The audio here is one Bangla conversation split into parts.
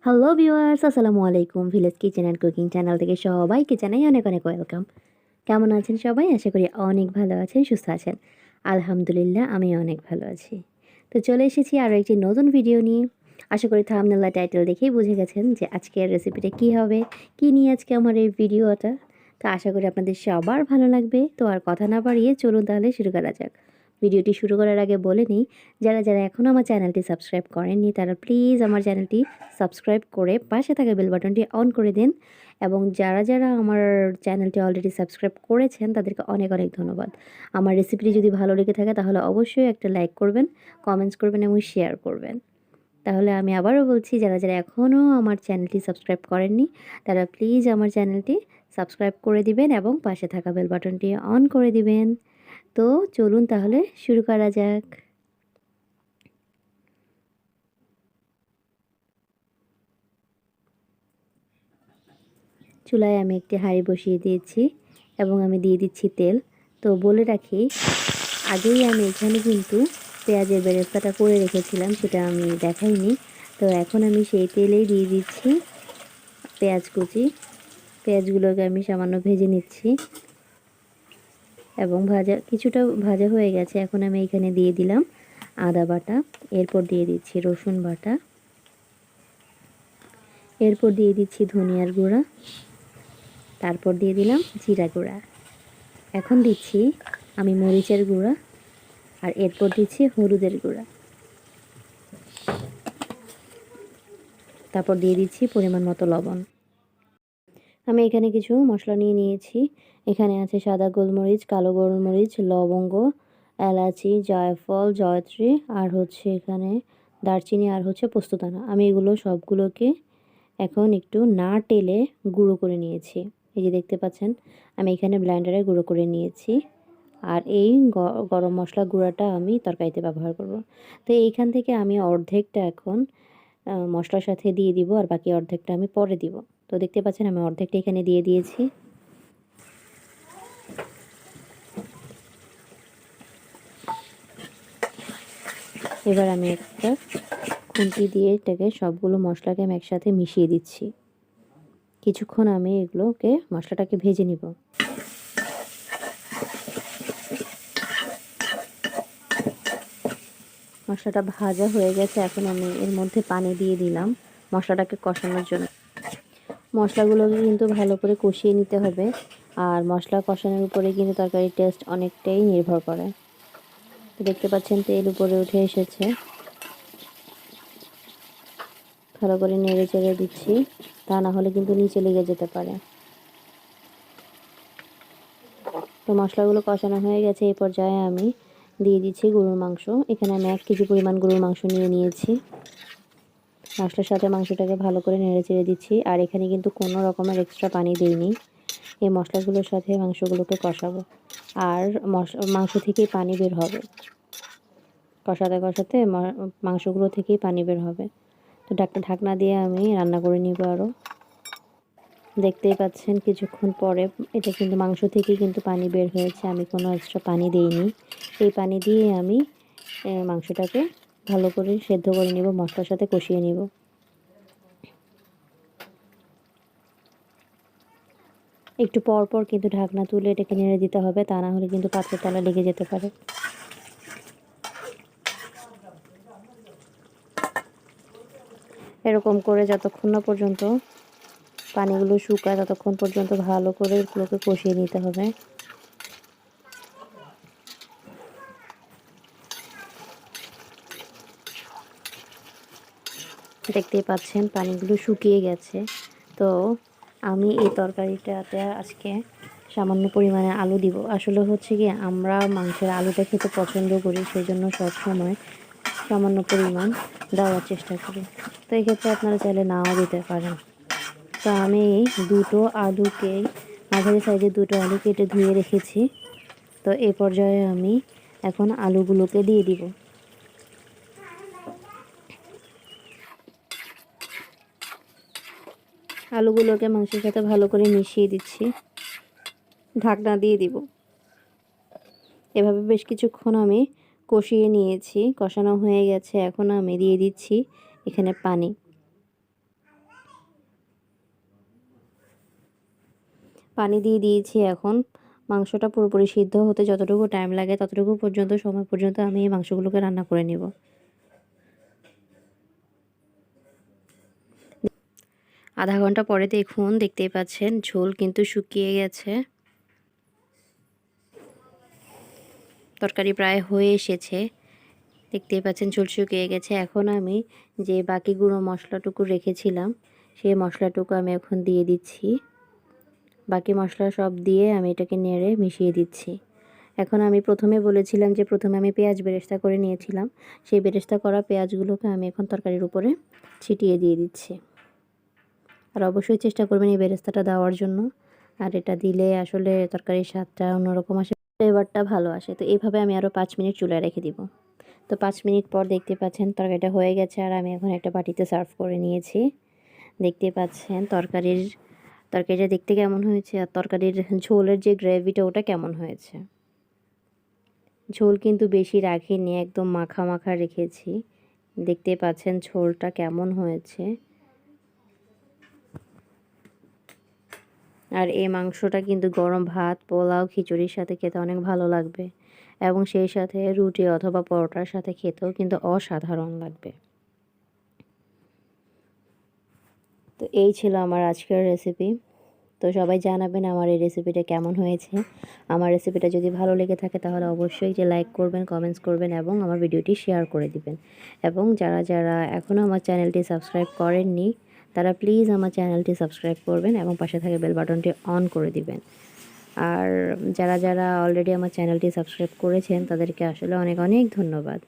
হ্যালো ভিউয়ার্স, আসসালামু আলাইকুম। Village kitchen and cooking channel থেকে সবাইকে জানাই অনেক অনেক ওয়েলকাম। কেমন আছেন সবাই? আশা করি অনেক ভালো আছেন, সুস্থ আছেন। আলহামদুলিল্লাহ আমি অনেক ভালো আছি। তো চলে এসেছি আরও একটি নতুন ভিডিও নিয়ে। আশা করি থাম্বনেল আর টাইটেল দেখেই বুঝে গেছেন যে আজকের রেসিপিটা কী হবে, কী নিয়ে আজকে আমার এই ভিডিওটা। তো আশা করি আপনাদের সবার ভালো লাগবে। তো আর কথা না বাড়িয়ে চলুন তাহলে শুরু করা যাক। ভিডিওটি শুরু করার আগে বলে নিই, যারা যারা এখনও আমার চ্যানেলটি সাবস্ক্রাইব করেননি তারা প্লিজ আমার চ্যানেলটি সাবস্ক্রাইব করে পাশে থাকা বেল বাটনটি অন করে দিন। এবং যারা যারা আমার চ্যানেলটি অলরেডি সাবস্ক্রাইব করেছেন তাদেরকে অনেক অনেক ধন্যবাদ। আমার রেসিপিটি যদি ভালো লেগে থাকে তাহলে অবশ্যই একটা লাইক করবেন, কমেন্টস করবেন এবং শেয়ার করবেন। তাহলে আমি আবারও বলছি, যারা যারা এখনও আমার চ্যানেলটি সাবস্ক্রাইব করেননি তারা প্লিজ আমার চ্যানেলটি সাবস্ক্রাইব করে দিবেন এবং পাশে থাকা বেল বাটনটি অন করে দিবেন। তো চলুন তাহলে শুরু করা যাক। চুলায় আমি একটি হাঁড়ি বসিয়ে দিয়েছি এবং আমি দিয়ে দিচ্ছি তেল। তো বলে রাখি, আগেই আমি এখানে কিন্তু পেঁয়াজের বেরেস্তাটা করে রেখেছিলাম, সেটা আমি দেখাইনি। তো এখন আমি সেই তেলেই দিয়ে দিচ্ছি পেঁয়াজ কুচি। পেঁয়াজগুলোকে আমি সামান্য ভেজে নিচ্ছি এবং কিছুটা ভাজা হয়ে গেছে। এখন আমি এখানে দিয়ে দিলাম আদা বাটা, এরপর দিয়ে দিচ্ছি রসুন বাটা, এরপর দিয়ে দিচ্ছি ধনিয়ার গুঁড়া, তারপর দিয়ে দিলাম জিরা গুঁড়া। এখন দিচ্ছি আমি মরিচের গুঁড়া, আর এরপর দিচ্ছি হলুদের গুঁড়া, তারপর দিয়ে দিচ্ছি পরিমাণ মতো লবণ। আমি এখানে কিছু মশলা নিয়ে নিয়েছি। এখানে আছে সাদা গোলমরিচ, কালো গোলমরিচ, লবঙ্গ, এলাচি, জায়ফল, জয়ত্রী, আর হচ্ছে এখানে দারচিনি, আর হচ্ছে পোস্তদানা। আমি এগুলো সবগুলোকে এখন একটু না টেলে গুঁড়ো করে নিয়েছি। এই যে দেখতে পাচ্ছেন, আমি এখানে ব্লেন্ডারে গুঁড়ো করে নিয়েছি। আর এই গরম মশলা গুঁড়াটা আমি তরকারিতে ব্যবহার করব। তো এইখান থেকে আমি অর্ধেকটা এখন মশলার সাথে দিয়ে দিব, আর বাকি অর্ধেকটা আমি পরে দিব। তো দেখতে পাচ্ছেন আমি অর্ধেকটা এখানে দিয়ে দিয়েছি। এবার আমি একটা খুন্তি দিয়ে এটাকে সবগুলো মশলাকে আমি একসাথে মিশিয়ে দিচ্ছি। কিছুক্ষণ আমি এগুলোকে মশলাটাকে ভেজে নিব। মশলাটা ভাজা হয়ে গেছে, এখন আমি এর মধ্যে পানি দিয়ে দিলাম মশলাটাকে কষানোর জন্য। মশলাগুলোকে কিন্তু ভালো করে কষিয়ে নিতে হবে, আর মশলা কষানোর উপরে কিন্তু তরকারির টেস্ট অনেকটাই নির্ভর করে। তো দেখতে পাচ্ছেন তেল উপরে উঠে এসেছে। ভালো করে নেড়ে চেড়ে দিচ্ছি, তা না হলে কিন্তু নিচে লেগে যেতে পারে। তো মশলাগুলো কষানো হয়ে গেছে। এই পর্যায়ে আমি দিয়ে দিচ্ছি গরুর মাংস। এখানে আমি 1 কেজি পরিমাণ গরুর মাংস নিয়ে নিয়েছি। মশলার সাথে মাংসটাকে ভালো করে নেড়ে চেড়ে দিচ্ছি, আর এখানে কিন্তু কোনো রকমের এক্সট্রা পানি দিইনি। এই মশলাগুলোর সাথে মাংসগুলোকে কষাবো, আর মাংস থেকেই পানি বের হবে। কষাতে কষাতে মাংসগুলো থেকেই পানি বের হবে। তো ঢাকনা দিয়ে আমি রান্না করে নিব আরও। দেখতেই পাচ্ছেন কিছুক্ষণ পরে এটা কিন্তু মাংস থেকেই কিন্তু পানি বের হয়েছে, আমি কোনো এক্সট্রা পানি দিইনি। এই পানি দিয়ে আমি মাংসটাকে ভালো করে সেদ্ধ করে নিব, মশলার সাথে কষিয়ে নিব। একটু পর পর কিন্তু ঢাকনা তুলে এটাকে নেড়ে দিতে হবে, তা না হলে কিন্তু পাত্রের তলায় লেগে যেতে পারে। এরকম করে যতক্ষণ না পর্যন্ত পানিগুলো শুকায় ততক্ষণ পর্যন্ত ভালো করে এগুলোকে কষিয়ে নিতে হবে। দেখতেই পাচ্ছেন পানিগুলো শুকিয়ে গেছে। তো আমি এই তরকারিটাতে আজকে সামান্য পরিমাণে আলু দিব। আসলে হচ্ছে কি, আমরা মাংসের আলুটা খেতে পছন্দ করি, সেই জন্য সবসময় সামান্য পরিমাণ দেওয়ার চেষ্টা করি। তো এক্ষেত্রে আপনারা চাইলে নাও দিতে পারেন। তো আমি দুটো আলুকে মাঝারি সাইজে দুটো আলু কেটে ধুয়ে রেখেছি। তো এই পর্যায়ে আমি এখন আলুগুলোকে দিয়ে দিব। আলুগুলোকে মাংসের সাথে ভালো করে মিশিয়ে দিচ্ছি, ঢাকনা দিয়ে দিব। এভাবে বেশ কিছুক্ষণ আমি কষিয়ে নিয়েছি, কষানো হয়ে গেছে। এখন আমি দিয়ে দিচ্ছি এখানে পানি। পানি দিয়ে দিয়েছি। এখন মাংসটা পুরোপুরি সিদ্ধ হতে যতটুকু টাইম লাগে ততটুকু পর্যন্ত সময় পর্যন্ত আমি এই মাংসগুলোকে রান্না করে নেব। আধা ঘন্টা পরে দেখুন, দেখতেই পাচ্ছেন ঝোল কিন্তু শুকিয়ে গেছে, তরকারি প্রায় হয়ে এসেছে। দেখতেই পাচ্ছেন ঝোল শুকিয়ে গেছে। এখন আমি যে বাকি গুঁড়ো মশলাটুকু রেখেছিলাম সেই মশলাটুকু আমি এখন দিয়ে দিচ্ছি। বাকি মশলা সব দিয়ে আমি এটাকে নেড়ে মিশিয়ে দিচ্ছি। এখন আমি প্রথমে বলেছিলাম যে প্রথমে আমি পেঁয়াজ বেরেস্তা করে নিয়েছিলাম, সেই বেরেস্তা করা পেঁয়াজগুলোকে আমি এখন তরকারির উপরে ছিটিয়ে দিয়ে দিচ্ছি। আর অবশ্যই চেষ্টা করবেন এই বেরেস্তাটা দেওয়ার জন্য। আর এটা দিলে আসলে তরকারির স্বাদটা অন্যরকম আসে, ফ্লেভারটা ভালো আসে। তো এইভাবে আমি আরও 5 মিনিট চুলায় রেখে দিব। তো 5 মিনিট পর দেখতে পাচ্ছেন তরকারিটা হয়ে গেছে, আর আমি এখন একটা বাটিতে সার্ভ করে নিয়েছি। দেখতে পাচ্ছেন তরকারিটা দেখতে কেমন হয়েছে, আর তরকারির ঝোলের যে গ্রেভিটা ওটা কেমন হয়েছে। ঝোল কিন্তু বেশি রাখিনি, একদম মাখা মাখা রেখেছি। দেখতে পাচ্ছেন ঝোলটা কেমন হয়েছে। আর এই মাংসটা কিন্তু গরম ভাত, পোলাও, খিচুড়ির সাথে খেতে অনেক ভালো লাগবে, এবং সেই সাথে রুটি অথবা পরোটার সাথে খেতেও কিন্তু অসাধারণ লাগবে। তো এই ছিল আমার আজকের রেসিপি। তো সবাই জানাবেন আমার এই রেসিপিটা কেমন হয়েছে। আমার রেসিপিটা যদি ভালো লেগে থাকে তাহলে অবশ্যই যে লাইক করবেন, কমেন্টস করবেন এবং আমার ভিডিওটি শেয়ার করে দিবেন। এবং যারা যারা এখনও আমার চ্যানেলটি সাবস্ক্রাইব করেননি তারা প্লিজ আমার চ্যানেলটি সাবস্ক্রাইব করবেন এবং পাশে থাকা বেল বাটনটি অন করে দিবেন। আর যারা যারা অলরেডি আমার চ্যানেলটি সাবস্ক্রাইব করেছেন তাদেরকে আসলে অনেক অনেক ধন্যবাদ।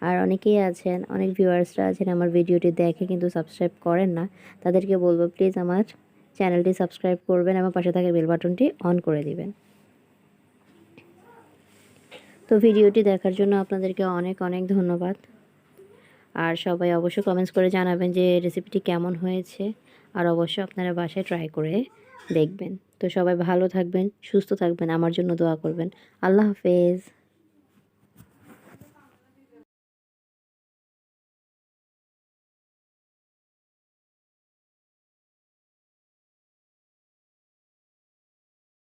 আর অনেকেই আছেন, অনেক ভিউয়ার্সরা আছেন আমার ভিডিওটি দেখে কিন্তু সাবস্ক্রাইব করেন না, তাদেরকে বলবো প্লিজ আমার চ্যানেলটি সাবস্ক্রাইব করবেন এবং পাশে থাকা বেল বাটনটি অন করে দিবেন। তো ভিডিওটি দেখার জন্য আপনাদেরকে অনেক অনেক ধন্যবাদ। আর সবাই অবশ্যই কমেন্টস করে জানাবেন যে রেসিপিটি কেমন হয়েছে, আর অবশ্যই আপনারা বাসায় ট্রাই করে দেখবেন। তো সবাই ভালো থাকবেন, সুস্থ থাকবেন, আমার জন্য দোয়া করবেন। আল্লাহ হাফেজ।